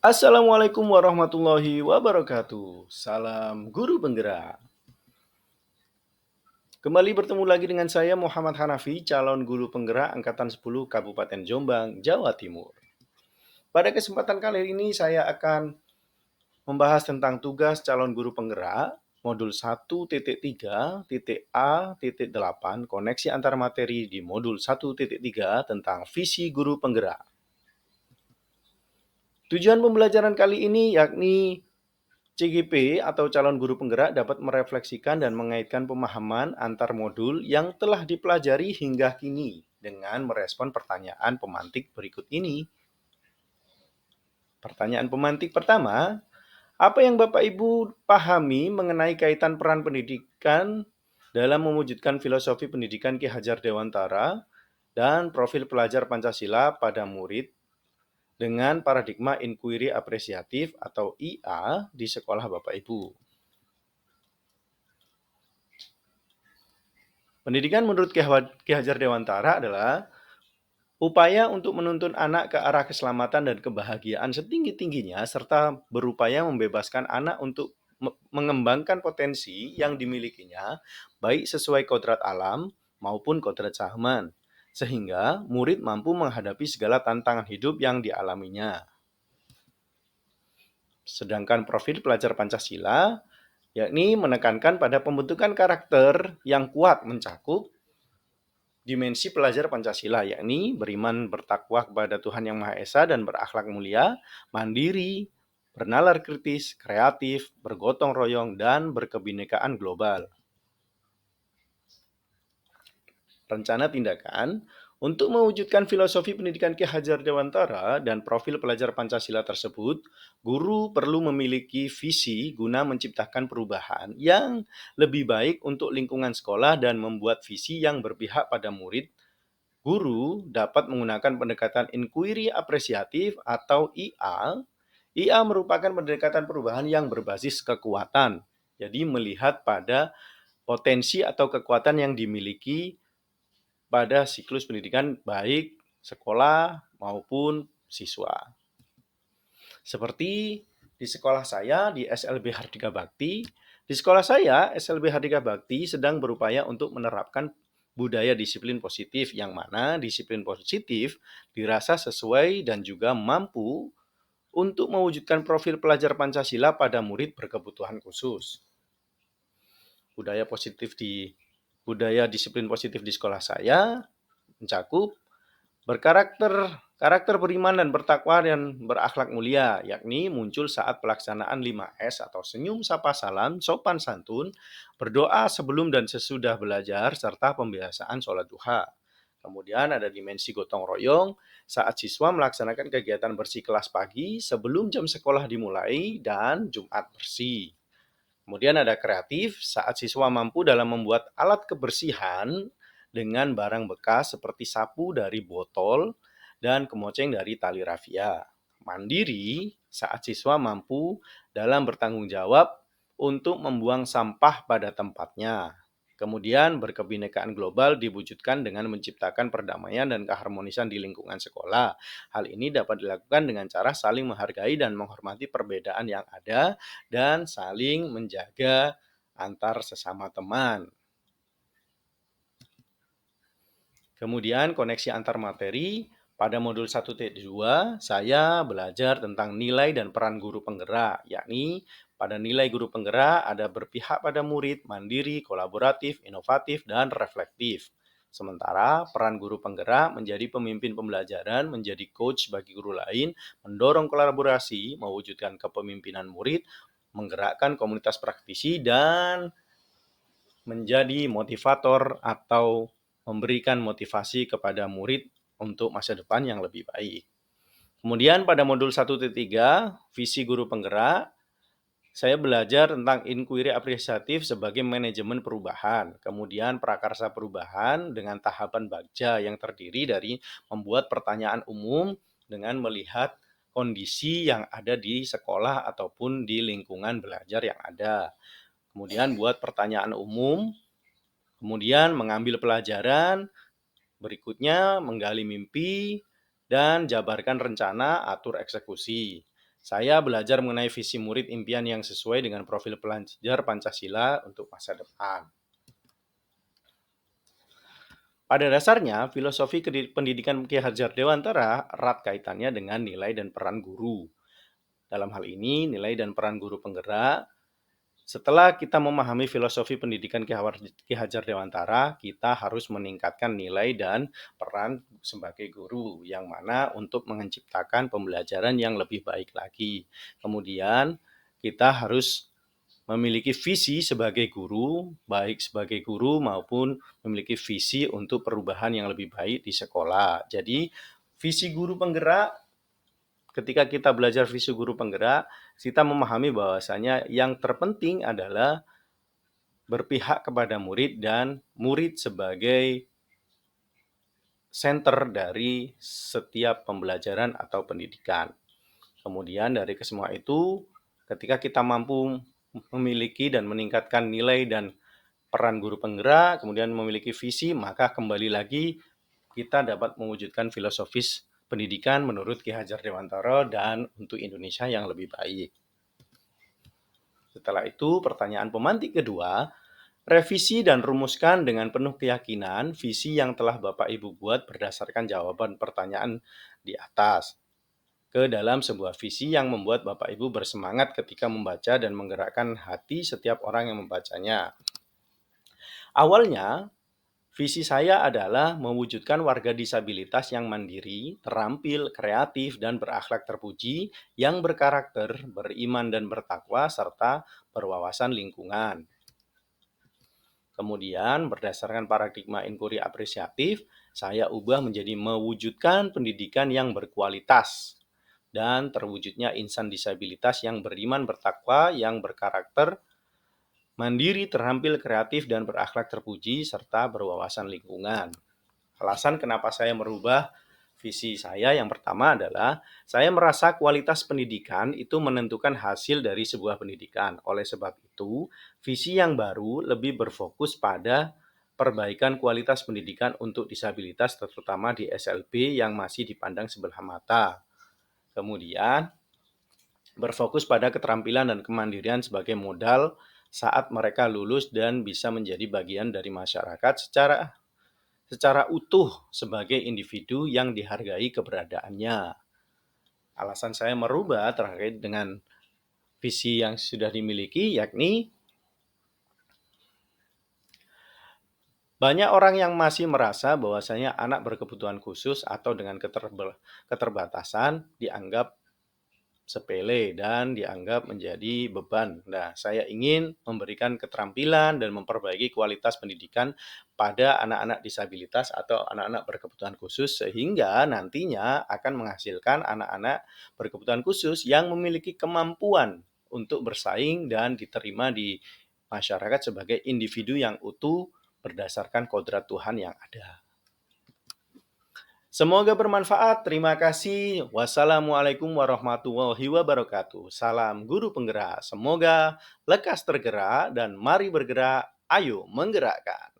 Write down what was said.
Assalamualaikum warahmatullahi wabarakatuh. Salam guru penggerak. Kembali bertemu lagi dengan saya Muhammad Hanafi, calon guru penggerak angkatan 10 Kabupaten Jombang, Jawa Timur. Pada kesempatan kali ini saya akan membahas tentang tugas calon guru penggerak modul 1.3.A.8 koneksi antar materi di modul 1.3 tentang visi guru penggerak. Tujuan pembelajaran kali ini yakni CGP atau calon guru penggerak dapat merefleksikan dan mengaitkan pemahaman antar modul yang telah dipelajari hingga kini dengan merespon pertanyaan pemantik berikut ini. Pertanyaan pemantik pertama, apa yang Bapak Ibu pahami mengenai kaitan peran pendidikan dalam mewujudkan filosofi pendidikan Ki Hajar Dewantara dan profil pelajar Pancasila pada murid dengan paradigma inquiry apresiatif atau IA di sekolah Bapak Ibu? Pendidikan menurut Ki Hajar Dewantara adalah upaya untuk menuntun anak ke arah keselamatan dan kebahagiaan setinggi-tingginya serta berupaya membebaskan anak untuk mengembangkan potensi yang dimilikinya baik sesuai kodrat alam maupun kodrat zaman sehingga murid mampu menghadapi segala tantangan hidup yang dialaminya. Sedangkan profil pelajar Pancasila yakni menekankan pada pembentukan karakter yang kuat mencakup dimensi pelajar Pancasila, yakni beriman bertakwa kepada Tuhan Yang Maha Esa dan berakhlak mulia, mandiri, bernalar kritis, kreatif, bergotong royong, dan berkebinekaan global. Rencana tindakan untuk mewujudkan filosofi pendidikan Ki Hajar Dewantara dan profil pelajar Pancasila tersebut, guru perlu memiliki visi guna menciptakan perubahan yang lebih baik untuk lingkungan sekolah dan membuat visi yang berpihak pada murid. Guru dapat menggunakan pendekatan inquiry apresiatif atau IA. IA merupakan pendekatan perubahan yang berbasis kekuatan. Jadi melihat pada potensi atau kekuatan yang dimiliki pada siklus pendidikan baik sekolah maupun siswa. Seperti di sekolah saya di SLB Hardika Bakti, di sekolah saya SLB Hardika Bakti sedang berupaya untuk menerapkan budaya disiplin positif yang mana disiplin positif dirasa sesuai dan juga mampu untuk mewujudkan profil pelajar Pancasila pada murid berkebutuhan khusus. Budaya disiplin positif di sekolah saya mencakup karakter beriman dan bertakwa dan berakhlak mulia, yakni muncul saat pelaksanaan 5S atau senyum sapa salam, sopan santun, berdoa sebelum dan sesudah belajar, serta pembiasaan sholat duha. Kemudian ada dimensi gotong royong saat siswa melaksanakan kegiatan bersih kelas pagi sebelum jam sekolah dimulai dan Jumat bersih. Kemudian ada kreatif saat siswa mampu dalam membuat alat kebersihan dengan barang bekas seperti sapu dari botol dan kemoceng dari tali rafia. Mandiri saat siswa mampu dalam bertanggung jawab untuk membuang sampah pada tempatnya. Kemudian berkebinekaan global diwujudkan dengan menciptakan perdamaian dan keharmonisan di lingkungan sekolah. Hal ini dapat dilakukan dengan cara saling menghargai dan menghormati perbedaan yang ada dan saling menjaga antar sesama teman. Kemudian koneksi antar materi, pada modul 1.2 saya belajar tentang nilai dan peran guru penggerak, yakni pada nilai guru penggerak ada berpihak pada murid, mandiri, kolaboratif, inovatif, dan reflektif. Sementara peran guru penggerak menjadi pemimpin pembelajaran, menjadi coach bagi guru lain, mendorong kolaborasi, mewujudkan kepemimpinan murid, menggerakkan komunitas praktisi, dan menjadi motivator atau memberikan motivasi kepada murid untuk masa depan yang lebih baik. Kemudian pada modul 1.3, visi guru penggerak, saya belajar tentang inquiry apresiatif sebagai manajemen perubahan. Kemudian prakarsa perubahan dengan tahapan bagja yang terdiri dari membuat pertanyaan umum dengan melihat kondisi yang ada di sekolah ataupun di lingkungan belajar yang ada. Kemudian buat pertanyaan umum, kemudian mengambil pelajaran, berikutnya menggali mimpi, dan jabarkan rencana, atur eksekusi. Saya belajar mengenai visi murid impian yang sesuai dengan profil pelajar Pancasila untuk masa depan. Pada dasarnya, filosofi pendidikan Ki Hajar Dewantara erat kaitannya dengan nilai dan peran guru. Dalam hal ini, nilai dan peran guru penggerak. Setelah kita memahami filosofi pendidikan Ki Hajar Dewantara, kita harus meningkatkan nilai dan peran sebagai guru, yang mana untuk menciptakan pembelajaran yang lebih baik lagi. Kemudian, kita harus memiliki visi sebagai guru, baik sebagai guru maupun memiliki visi untuk perubahan yang lebih baik di sekolah. Jadi, visi guru penggerak, ketika kita belajar visi guru penggerak, kita memahami bahwasanya yang terpenting adalah berpihak kepada murid dan murid sebagai center dari setiap pembelajaran atau pendidikan. Kemudian dari kesemua itu, ketika kita mampu memiliki dan meningkatkan nilai dan peran guru penggerak, kemudian memiliki visi, maka kembali lagi kita dapat mewujudkan filosofis pendidikan menurut Ki Hajar Dewantara dan untuk Indonesia yang lebih baik. Setelah itu, pertanyaan pemantik kedua, revisi dan rumuskan dengan penuh keyakinan visi yang telah Bapak Ibu buat berdasarkan jawaban pertanyaan di atas ke dalam sebuah visi yang membuat Bapak Ibu bersemangat ketika membaca dan menggerakkan hati setiap orang yang membacanya. Awalnya, visi saya adalah mewujudkan warga disabilitas yang mandiri, terampil, kreatif, dan berakhlak terpuji, yang berkarakter, beriman dan bertakwa, serta berwawasan lingkungan. Kemudian, berdasarkan paradigma inquiry apresiatif, saya ubah menjadi mewujudkan pendidikan yang berkualitas dan terwujudnya insan disabilitas yang beriman, bertakwa, yang berkarakter, mandiri, terampil, kreatif, dan berakhlak terpuji, serta berwawasan lingkungan. Alasan kenapa saya merubah visi saya yang pertama adalah saya merasa kualitas pendidikan itu menentukan hasil dari sebuah pendidikan. Oleh sebab itu, visi yang baru lebih berfokus pada perbaikan kualitas pendidikan untuk disabilitas, terutama di SLB yang masih dipandang sebelah mata. Kemudian, berfokus pada keterampilan dan kemandirian sebagai modal saat mereka lulus dan bisa menjadi bagian dari masyarakat secara utuh sebagai individu yang dihargai keberadaannya. Alasan saya merubah terkait dengan visi yang sudah dimiliki, yakni banyak orang yang masih merasa bahwasanya anak berkebutuhan khusus atau dengan keterbatasan dianggap sepele dan dianggap menjadi beban. Nah, saya ingin memberikan keterampilan dan memperbaiki kualitas pendidikan pada anak-anak disabilitas atau anak-anak berkebutuhan khusus sehingga nantinya akan menghasilkan anak-anak berkebutuhan khusus yang memiliki kemampuan untuk bersaing dan diterima di masyarakat sebagai individu yang utuh berdasarkan kodrat Tuhan yang ada. Semoga bermanfaat. Terima kasih. Wassalamualaikum warahmatullahi wabarakatuh. Salam guru penggerak. Semoga lekas tergerak dan mari bergerak. Ayo menggerakkan.